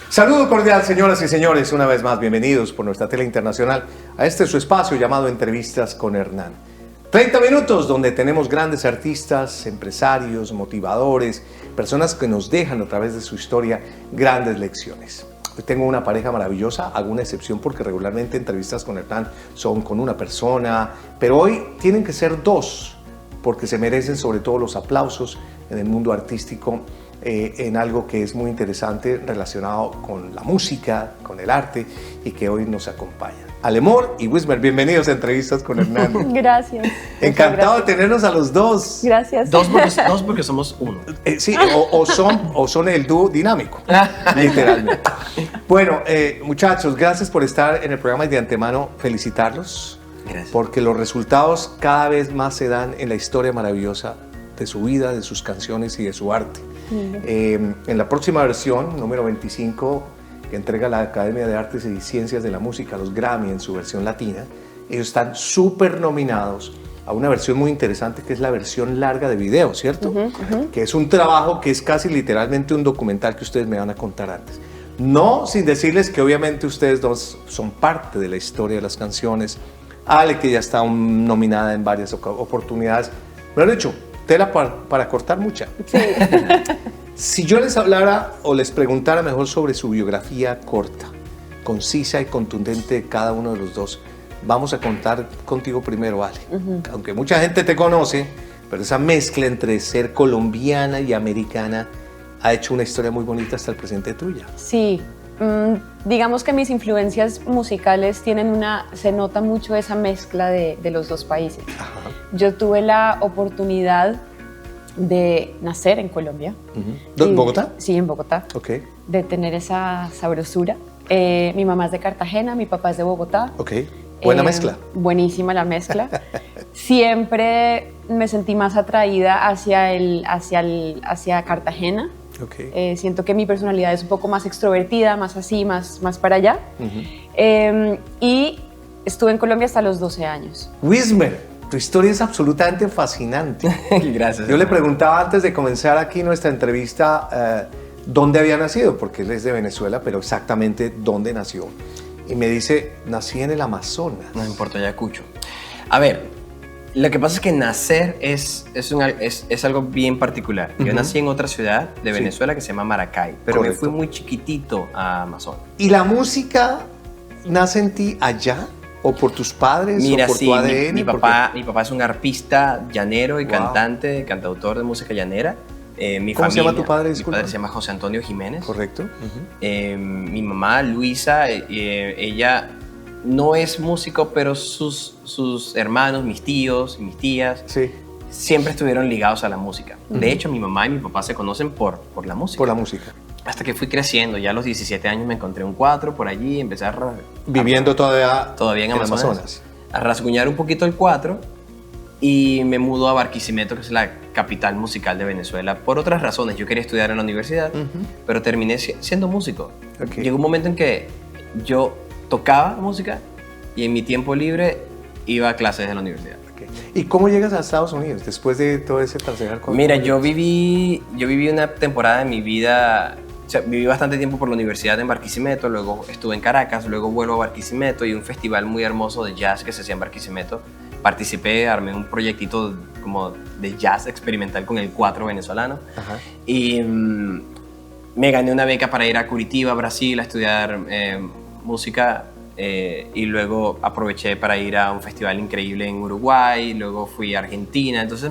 Saludo cordial, señoras y señores, una vez más bienvenidos por nuestra tele internacional a este su espacio llamado Entrevistas con Hernán. 30 minutos donde tenemos grandes artistas, empresarios, motivadores, personas que nos dejan a través de su historia grandes lecciones. Hoy tengo una pareja maravillosa, hago una excepción porque regularmente entrevistas con Hernán son con una persona, pero hoy tienen que ser dos porque se merecen sobre todo los aplausos en el mundo artístico, en algo que es muy interesante relacionado con la música, con el arte y que hoy nos acompaña. Alemor y Wismer, bienvenidos a Entrevistas con Hernán. Gracias. Encantado de tenernos a los dos. Gracias. Dos porque somos uno. Sí, o son el dúo dinámico, literalmente. Bueno, muchachos, gracias por estar en el programa y de antemano felicitarlos. Gracias. Porque los resultados cada vez más se dan en la historia maravillosa de su vida, de sus canciones y de su arte. En la próxima versión, número 25, que entrega la Academia de Artes y Ciencias de la Música, los Grammy en su versión latina, ellos están súper nominados a una versión muy interesante que es la versión larga de video, ¿cierto? Que es un trabajo que es casi literalmente un documental que ustedes me van a contar antes. No sin decirles que obviamente ustedes dos son parte de la historia de las canciones. Ale, que ya está nominada en varias oportunidades. Me lo he dicho, tela para cortar mucha. Sí. Si yo les hablara o les preguntara mejor sobre su biografía corta, concisa y contundente de cada uno de los dos, vamos a contar contigo primero, Ale. Aunque mucha gente te conoce, pero esa mezcla entre ser colombiana y americana ha hecho una historia muy bonita hasta el presente tuya. Sí. Digamos que mis influencias musicales se nota mucho esa mezcla de los dos países. Ajá. Yo tuve la oportunidad de nacer en Colombia. ¿En Bogotá? Sí, en Bogotá. Ok, De tener esa sabrosura. Mi mamá es de Cartagena, mi papá es de Bogotá. ok. Buena mezcla. Buenísima la mezcla. Siempre me sentí más atraída hacia Cartagena. Ok. Siento que mi personalidad es un poco más extrovertida, más así, más para allá. Y estuve en Colombia hasta los 12 años. Wismer, tu historia es absolutamente fascinante. Gracias. Yo le preguntaba antes de comenzar aquí nuestra entrevista dónde había nacido, porque él es de Venezuela, pero exactamente dónde nació. Y me dice, nací en el Amazonas. No importa, Ayacucho. A ver, lo que pasa es que nacer es algo bien particular. Yo nací en otra ciudad de Venezuela que se llama Maracay, pero Correcto. me fui muy chiquitito a Amazonas. ¿Y la música nace en ti allá? ¿O por tus padres? Mira, ¿O por sí, tu ADN? mi papá es un arpista llanero y Wow. cantante, cantautor de música llanera. ¿Cómo se llama tu padre, Mi disculpa? padre se llama José Antonio Jiménez. Correcto. Mi mamá, Luisa, ella no es músico, pero sus hermanos, mis tíos y mis tías, Sí, siempre estuvieron ligados a la música. De hecho, mi mamá y mi papá se conocen por la música. por la música. Hasta que fui creciendo, ya a los 17 años me encontré un cuatro por allí, empecé Viviendo todavía en Amazonas, a rasguñar un poquito el cuatro y me mudó a Barquisimeto, que es la capital musical de Venezuela, por otras razones. Yo quería estudiar en la universidad, pero terminé siendo músico. Ok. Llegó un momento en que yo tocaba música y en mi tiempo libre iba a clases de la universidad. Ok. ¿Y cómo llegas a Estados Unidos después de todo ese trasegar? Mira, yo viví una temporada de mi vida, o sea, viví bastante tiempo por la universidad en Barquisimeto, luego estuve en Caracas, luego vuelvo a Barquisimeto y un festival muy hermoso de jazz que se hacía en Barquisimeto. Participé, armé un proyectito como de jazz experimental con el cuatro venezolano. Ajá. Y me gané una beca para ir a Curitiba, Brasil, a estudiar música. Y luego aproveché para ir a un festival increíble en Uruguay, luego fui a Argentina, entonces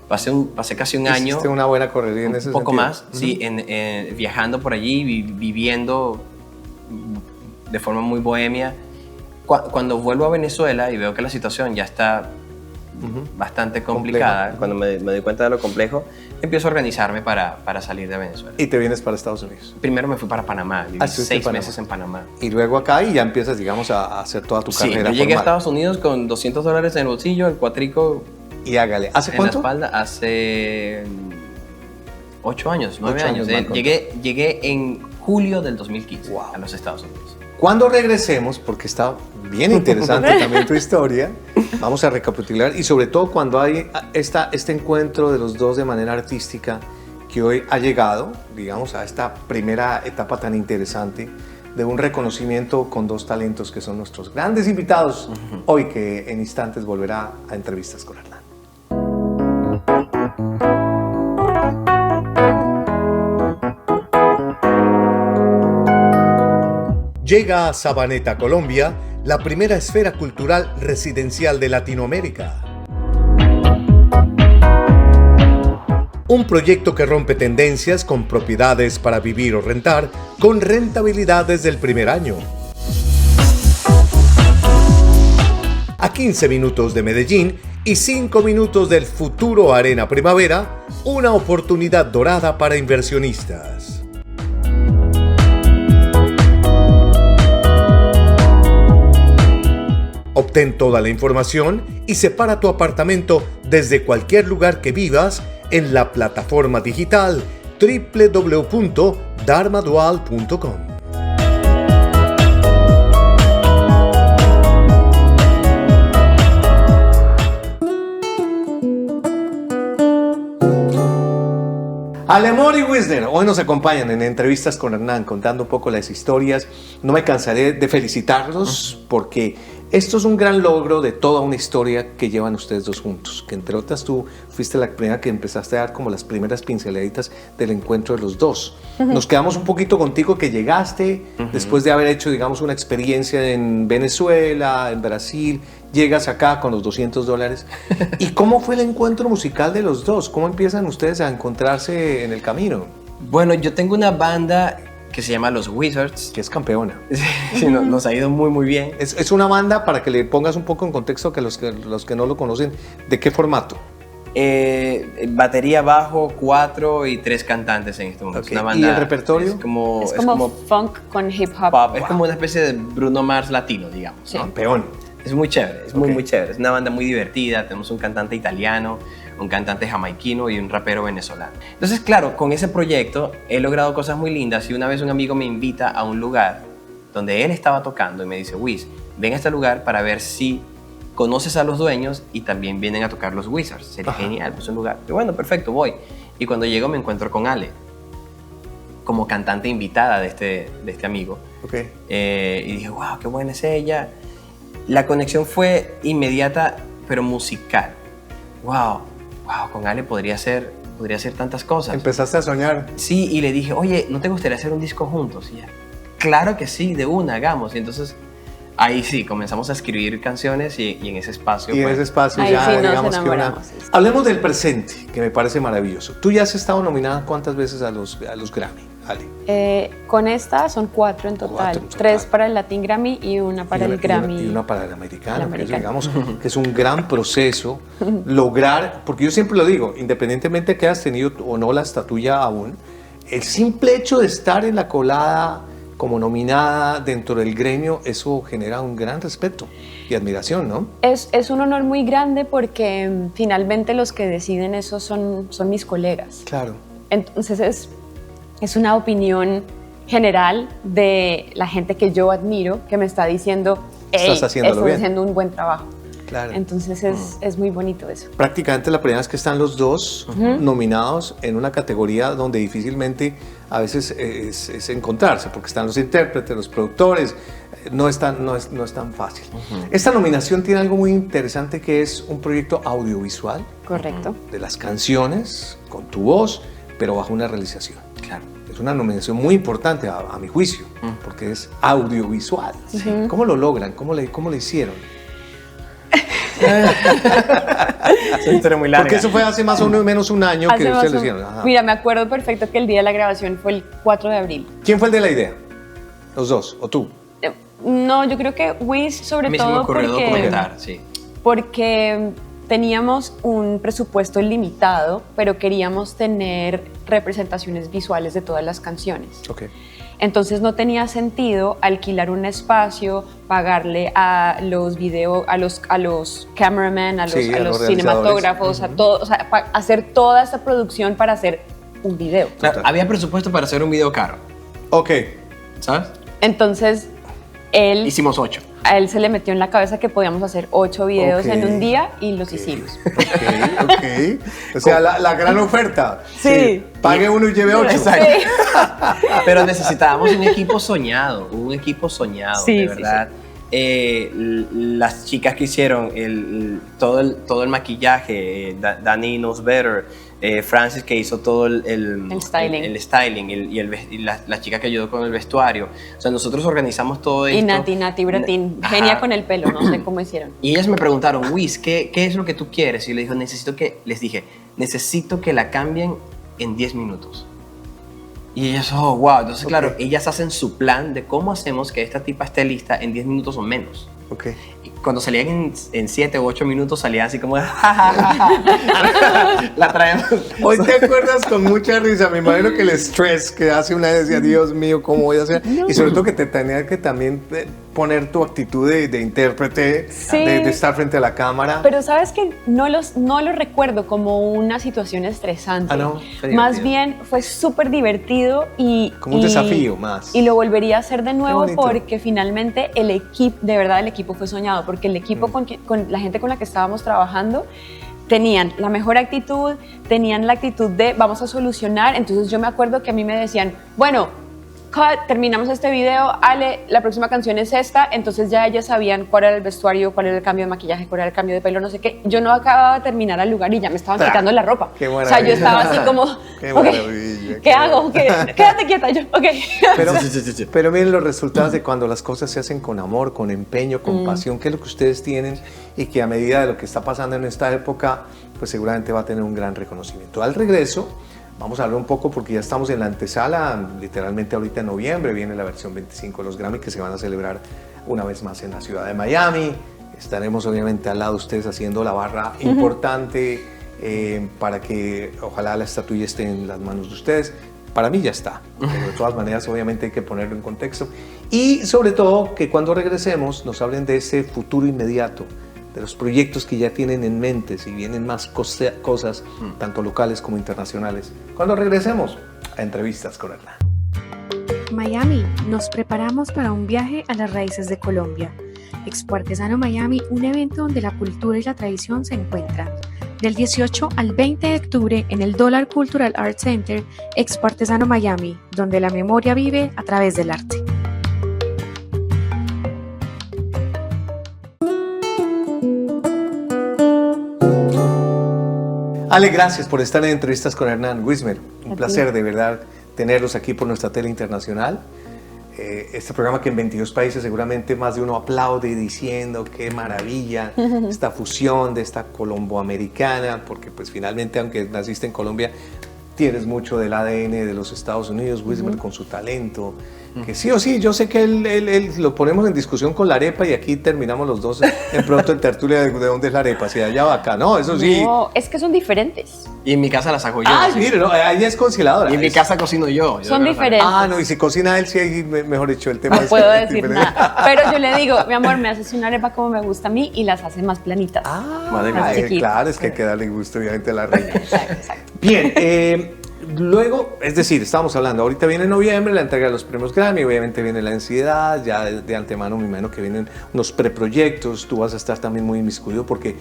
pasé casi un año, Hiciste una buena correría en ese un poco sentido. más, sí, viajando por allí, viviendo de forma muy bohemia. Cuando vuelvo a Venezuela y veo que la situación ya está bastante complicada, cuando me doy cuenta de lo complejo, empiezo a organizarme para salir de Venezuela. Y te vienes para Estados Unidos. Primero me fui para Panamá, viví Estuviste en 6 Panamá. meses en Panamá. Y luego acá y ya empiezas, digamos, a hacer toda tu Sí, carrera yo llegué a formal. Estados Unidos con $200 en el bolsillo, el cuatrico Y hágale. ¿Hace en cuánto? la espalda, hace 8 años, 9 8 años. años, Llegué en julio del 2015 Wow. a los Estados Unidos. Cuando regresemos, porque está bien interesante también tu historia, vamos a recapitular y sobre todo cuando hay este encuentro de los dos de manera artística que hoy ha llegado, digamos, a esta primera etapa tan interesante de un reconocimiento con dos talentos que son nuestros grandes invitados hoy, que en instantes volverá a Entrevistas con Hernán. Llega a Sabaneta, Colombia, la primera esfera cultural residencial de Latinoamérica. Un proyecto que rompe tendencias con propiedades para vivir o rentar, con rentabilidad desde el primer año. A 15 minutos de Medellín y 5 minutos del futuro Arena Primavera, una oportunidad dorada para inversionistas. Obtén toda la información y separa tu apartamento desde cualquier lugar que vivas en la plataforma digital www.dharmadual.com. Alemor y Wisner hoy nos acompañan en Entrevistas con Hernán, contando un poco las historias. No me cansaré de felicitarlos porque esto es un gran logro de toda una historia que llevan ustedes dos juntos, que entre otras tú fuiste la primera que empezaste a dar como las primeras pinceladitas del encuentro de los dos. Nos quedamos un poquito contigo, que llegaste después de haber hecho, digamos, una experiencia en Venezuela, en Brasil, llegas acá con los $200. ¿Y cómo fue el encuentro musical de los dos? ¿Cómo empiezan ustedes a encontrarse en el camino? Bueno, yo tengo una banda que se llama Los Wizards. Que es campeona. Sí, nos ha ido muy, muy bien. Es una banda, para que le pongas un poco en contexto, que los que no lo conocen, ¿de qué formato? Batería, bajo, 4 y 3 cantantes en este momento. Okay. Una banda, ¿Y el repertorio? Es como funk con hip hop. Pop. Es como una especie de Bruno Mars latino, digamos. Sí. ¿no? Campeón. Es muy chévere, es muy chévere. Es una banda muy divertida. Tenemos un cantante italiano, un cantante jamaiquino y un rapero venezolano. Entonces, claro, con ese proyecto he logrado cosas muy lindas. Y una vez un amigo me invita a un lugar donde él estaba tocando y me dice: Wiz, ven a este lugar para ver si conoces a los dueños y también vienen a tocar los Wizards. Sería genial, pues un lugar. Y bueno, perfecto, voy. Y cuando llego me encuentro con Ale, como cantante invitada de este amigo. Okay. Y dije: wow, qué buena es ella. La conexión fue inmediata, pero musical. Wow, con Ale podría hacer tantas cosas. Empezaste a soñar. Sí, y le dije: oye, ¿no te gustaría hacer un disco juntos? Y ella: claro que sí, de una, hagamos. Y entonces ahí sí, comenzamos a escribir canciones y en ese espacio. Y en ese espacio ya, sí, digamos que una... Hablemos del presente, que me parece maravilloso. Tú ya has estado nominada ¿cuántas veces a los Grammy, Ale? Con esta son 4 en total. 3 para el Latin Grammy y una para el Grammy. Y una para el americano. Que eso, digamos, que es un gran proceso lograr, porque yo siempre lo digo, independientemente que hayas tenido o no la estatuilla aún, el simple hecho de estar en la colada como nominada dentro del gremio, eso genera un gran respeto y admiración, ¿no? Es un honor muy grande porque finalmente los que deciden eso son mis colegas. Claro. Entonces es una opinión general de la gente que yo admiro, que me está diciendo: hey, estás haciendo un buen trabajo. Claro. Entonces es muy bonito eso. Prácticamente la primera vez que están los dos nominados en una categoría donde difícilmente a veces es encontrarse, porque están los intérpretes, los productores, no es tan fácil. Esta nominación tiene algo muy interesante, que es un proyecto audiovisual. Correcto. De las canciones, con tu voz, pero bajo una realización. Claro. Es una nominación muy importante a mi juicio, porque es audiovisual. ¿Cómo lo logran? ¿Cómo le hicieron? Es una historia muy larga. Porque eso fue hace más o menos un año que ustedes lo hicieron. Ajá. Mira, me acuerdo perfecto que el día de la grabación fue el 4 de abril. ¿Quién fue el de la idea? ¿Los dos o tú? No, yo creo que Wiz, sobre a mí todo se me ocurrió documentar, sí. Porque teníamos un presupuesto limitado, pero queríamos tener representaciones visuales de todas las canciones. Okay. Entonces no tenía sentido alquilar un espacio, pagarle a los a los cameramen, a los cinematógrafos, a todo, o sea, hacer toda esta producción para hacer un video. Claro, había presupuesto para hacer un video caro. Ok. ¿Sabes? Entonces Hicimos 8. a él se le metió en la cabeza que podíamos hacer 8 videos en un día y los hicimos. Ok. O sea, la gran oferta. Sí. Pague uno y lleve 8. Exacto. Sí. Pero necesitábamos un equipo soñado, de verdad. Las chicas que hicieron todo el maquillaje, Dani Knows Better, Francis que hizo todo el styling y la chica que ayudó con el vestuario. O sea, nosotros organizamos todo esto. Y Nati Bratín, genia con el pelo, no sé cómo hicieron. Y ellas me preguntaron, Wiz, ¿qué es lo que tú quieres? Y les dije, necesito que la cambien en 10 minutos. Y ellas, oh, wow. Entonces, claro, ellas hacen su plan de cómo hacemos que esta tipa esté lista en 10 minutos o menos. Okay. Y cuando salían en 7 u 8 minutos, salían así como de, la traemos. Hoy te acuerdas con mucha risa, me imagino que el estrés que hace una vez decía, Dios mío, ¿cómo voy a hacer? No. Y sobre todo que te tenía que también poner tu actitud de intérprete, de estar frente a la cámara. Pero sabes que no lo recuerdo como una situación estresante. No, más bien fue súper divertido y... Como un desafío más. Y lo volvería a hacer de nuevo porque finalmente el equipo, de verdad el equipo fue soñado, porque el equipo con la gente con la que estábamos trabajando tenían la mejor actitud, tenían la actitud de vamos a solucionar. Entonces yo me acuerdo que a mí me decían, bueno, terminamos este video, Ale, la próxima canción es esta. Entonces ya ellas sabían cuál era el vestuario, cuál era el cambio de maquillaje, cuál era el cambio de pelo, no sé qué. Yo no acababa de terminar al lugar y ya me estaban quitando la ropa. Qué o sea, yo estaba así como, ¿qué hago? Quédate quieta. Yo, Pero miren los resultados de cuando las cosas se hacen con amor, con empeño, con pasión, que es lo que ustedes tienen y que a medida de lo que está pasando en esta época, pues seguramente va a tener un gran reconocimiento. Al regreso, vamos a hablar un poco porque ya estamos en la antesala, literalmente ahorita en noviembre viene la versión 25 de los Grammy que se van a celebrar una vez más en la ciudad de Miami. Estaremos obviamente al lado de ustedes haciendo la barra importante para que ojalá la estatuilla esté en las manos de ustedes. Para mí ya está, pero de todas maneras obviamente hay que ponerlo en contexto. Y sobre todo que cuando regresemos nos hablen de ese futuro inmediato, de los proyectos que ya tienen en mente, si vienen más cosas, tanto locales como internacionales. Cuando regresemos a Entrevistas con Hernán. Miami, nos preparamos para un viaje a las raíces de Colombia. Expo Artesano Miami, un evento donde la cultura y la tradición se encuentran. Del 18 al 20 de octubre en el Dollar Cultural Arts Center, Expo Artesano Miami, donde la memoria vive a través del arte. Ale, gracias por estar en Entrevistas con Hernán. Wismer, un placer de verdad tenerlos aquí por nuestra tele internacional. Este programa que en 22 países seguramente más de uno aplaude diciendo qué maravilla esta fusión de esta colomboamericana, porque pues finalmente aunque naciste en Colombia, tienes mucho del ADN de los Estados Unidos, Wismer con su talento, que sí o sí, yo sé que él lo ponemos en discusión con la arepa y aquí terminamos los dos en pronto en tertulia de dónde es la arepa, si de allá o acá, no, eso sí. No, es que son diferentes. Y en mi casa las hago yo. Ah, mire, no, ahí es congeladora. Y en mi casa cocino yo. Son diferentes. Ah, no, y si cocina él, sí, ahí, mejor dicho, el tema no es puedo decir diferente. nada. Pero yo le digo, mi amor, me haces una arepa como me gusta a mí y las hace más planitas. Más claro, es que hay que darle gusto, obviamente, a la reina. Exacto. Bien, luego, es decir, estábamos hablando, ahorita viene noviembre, la entrega de los premios Grammy, obviamente viene la ansiedad, ya de antemano me imagino que vienen unos preproyectos, tú vas a estar también muy inmiscuido porque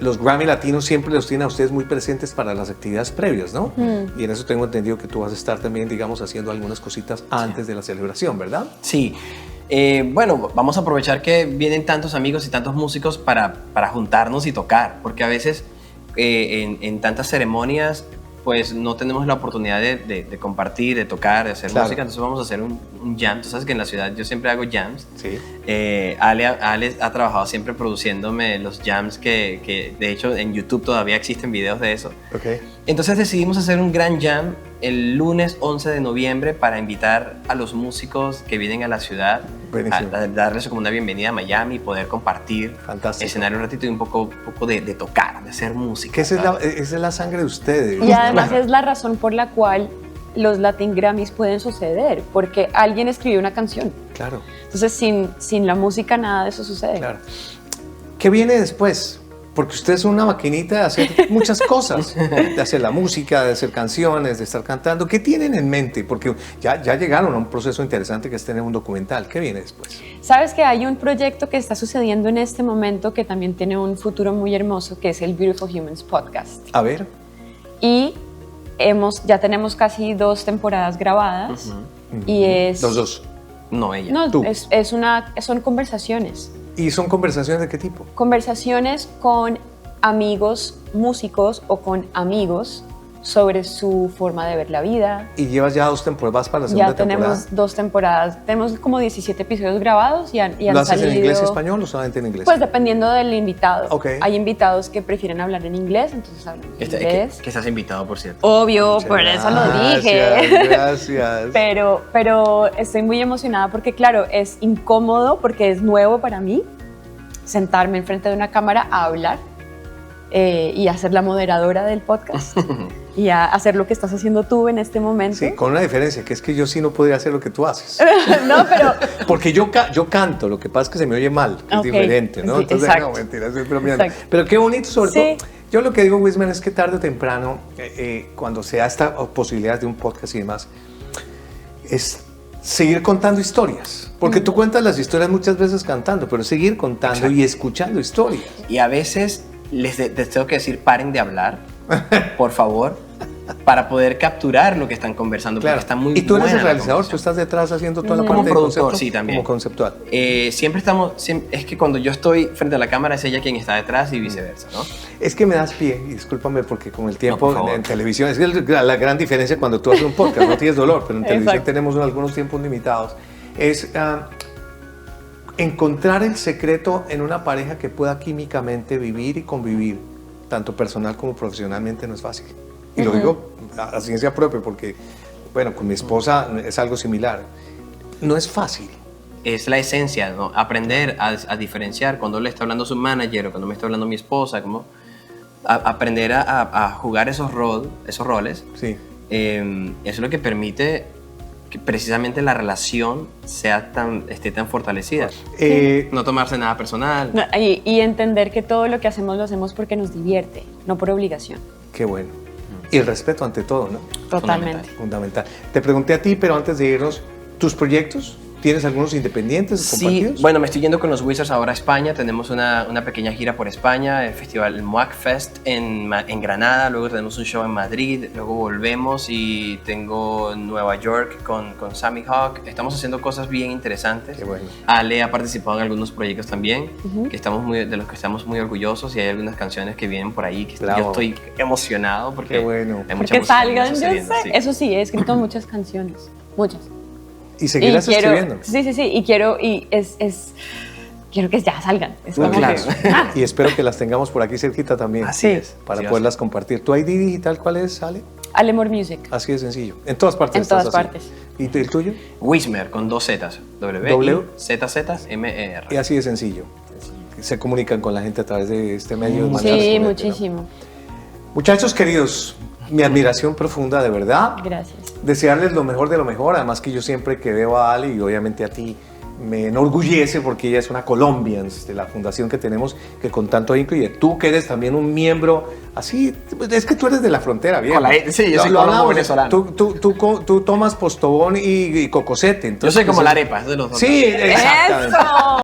los Grammy latinos siempre los tienen a ustedes muy presentes para las actividades previas, ¿no? Y en eso tengo entendido que tú vas a estar también, digamos, haciendo algunas cositas antes de la celebración, ¿verdad? Sí. Bueno, vamos a aprovechar que vienen tantos amigos y tantos músicos para juntarnos y tocar, porque a veces en tantas ceremonias pues no tenemos la oportunidad de compartir, de tocar, de hacer música, entonces vamos a hacer un jam. Tú sabes que en la ciudad yo siempre hago jams. Sí. Ale ha trabajado siempre produciéndome los jams que de hecho en YouTube todavía existen videos de eso. Okay. Entonces decidimos hacer un gran jam el lunes 11 de noviembre para invitar a los músicos que vienen a la ciudad, a darles como una bienvenida a Miami, poder compartir escenario un ratito y un poco de tocar, de hacer música. Que esa es la sangre de ustedes. Y además es la razón por la cual los Latin Grammys pueden suceder, porque alguien escribió una canción. Claro. Entonces sin la música nada de eso sucede. Claro. ¿Qué viene después? Porque usted es una maquinita de hacer muchas cosas, de hacer la música, de hacer canciones, de estar cantando. ¿Qué tienen en mente? Porque ya llegaron a un proceso interesante que es tener un documental. ¿Qué viene después? Sabes que hay un proyecto que está sucediendo en este momento que también tiene un futuro muy hermoso, que es el Beautiful Humans Podcast. A ver. Y ya tenemos casi 2 temporadas grabadas. Y es... Los dos. No, ella. No, Tú. son conversaciones. ¿Y son conversaciones de qué tipo? Conversaciones con amigos músicos o con amigos sobre su forma de ver la vida. Y llevas ya 2 temporadas, vas para la segunda temporada. Ya tenemos 2 temporadas, tenemos como 17 episodios grabados y han ¿Lo haces salido... en inglés y español o solamente en inglés? Pues dependiendo del invitado. Okay. Hay invitados que prefieren hablar en inglés, entonces hablamos en inglés. Que estás invitado, por cierto. Obvio, Muchas por eso lo gracias, dije. Gracias. Pero estoy muy emocionada porque, claro, es incómodo porque es nuevo para mí sentarme enfrente de una cámara a hablar y a ser la moderadora del podcast y a hacer lo que estás haciendo tú en este momento. Sí, con una diferencia, que es que yo sí no podría hacer lo que tú haces. No, pero... Porque yo canto, lo que pasa es que se me oye mal, que es diferente, ¿no? Sí, Entonces, exacto. no, mentira, estoy bromeando. Exacto. Pero qué bonito, sobre Sí. todo. Yo lo que digo, Wisman, es que tarde o temprano, cuando se da esta posibilidad de un podcast y demás, es seguir contando historias. Porque tú cuentas las historias muchas veces cantando, pero seguir contando Exacto. y escuchando historias. Y a veces les tengo que decir, paren de hablar, por favor, para poder capturar lo que están conversando, porque está muy Y tú eres buena el la realizador, tú conversación. estás detrás haciendo toda la Como parte de productor, concepto, sí, también. como conceptual. Es que cuando yo estoy frente a la cámara es ella quien está detrás y viceversa, ¿no? Es que me das pie, y discúlpame porque con el tiempo No, por favor. en televisión, es que la gran diferencia cuando tú haces un podcast, no tienes dolor, pero en televisión Exacto. tenemos algunos tiempos limitados, es encontrar el secreto en una pareja que pueda químicamente vivir y convivir, tanto personal como profesionalmente, no es fácil. Y lo digo a ciencia propia porque, bueno, con mi esposa es algo similar. No es fácil. Es la esencia, ¿no? Aprender a diferenciar cuando le está hablando su manager o cuando me está hablando mi esposa, como aprender a jugar esos roles. Sí. Eso es lo que permite que precisamente la relación esté tan fortalecida. No tomarse nada personal. No, y entender que todo lo que hacemos lo hacemos porque nos divierte, no por obligación. Qué bueno. Y el respeto ante todo, ¿no? Totalmente. Fundamental. Te pregunté a ti, pero antes de irnos, ¿tus proyectos? ¿Tienes algunos independientes Sí, compartidos? bueno, me estoy yendo con los Wizards ahora a España. Tenemos una pequeña gira por España, el festival, el MUAC Fest en Granada, luego tenemos un show en Madrid, luego volvemos y tengo en Nueva York con Sammy Hawk. Estamos haciendo cosas bien interesantes. Qué bueno. Ale ha participado en algunos proyectos también, de los que estamos muy orgullosos, y hay algunas canciones que vienen por ahí que Bravo. yo estoy emocionado porque Qué bueno. hay mucha Porque música salgan, yo sucediendo, sé. sí. Eso sí, he escrito muchas canciones, muchas. ¿Y seguirás escribiendo? Sí, y quiero que ya salgan. Es como Claro. que, Y espero que las tengamos por aquí cerquita también. Así es. Para Sí, poderlas compartir. ¿Tu ID digital cuál es, Ale? Alemore Music. Así de sencillo. En todas partes. En todas estás así. partes. ¿Y el tuyo? Wismer con 2 Z's, W. W-Z-Z-M-E-R. Y así de sencillo. Se comunican con la gente a través de este medio. de manera Sí, recurrente, ¿no? muchísimo. Muchachos queridos, mi admiración profunda, de verdad. Gracias. Desearles lo mejor de lo mejor, además que yo siempre que veo a Ale y obviamente a ti me enorgullece porque ella es una Colombians de la fundación que tenemos, que con tanto ahínco, y tú que eres también un miembro, así, es que tú eres de la frontera, bien. Sí, yo soy colombo venezolano. Tú tomas Postobón y Cocosete. Yo Entonces, soy como la arepa, es de los dos. Sí, exactamente. ¡Eso!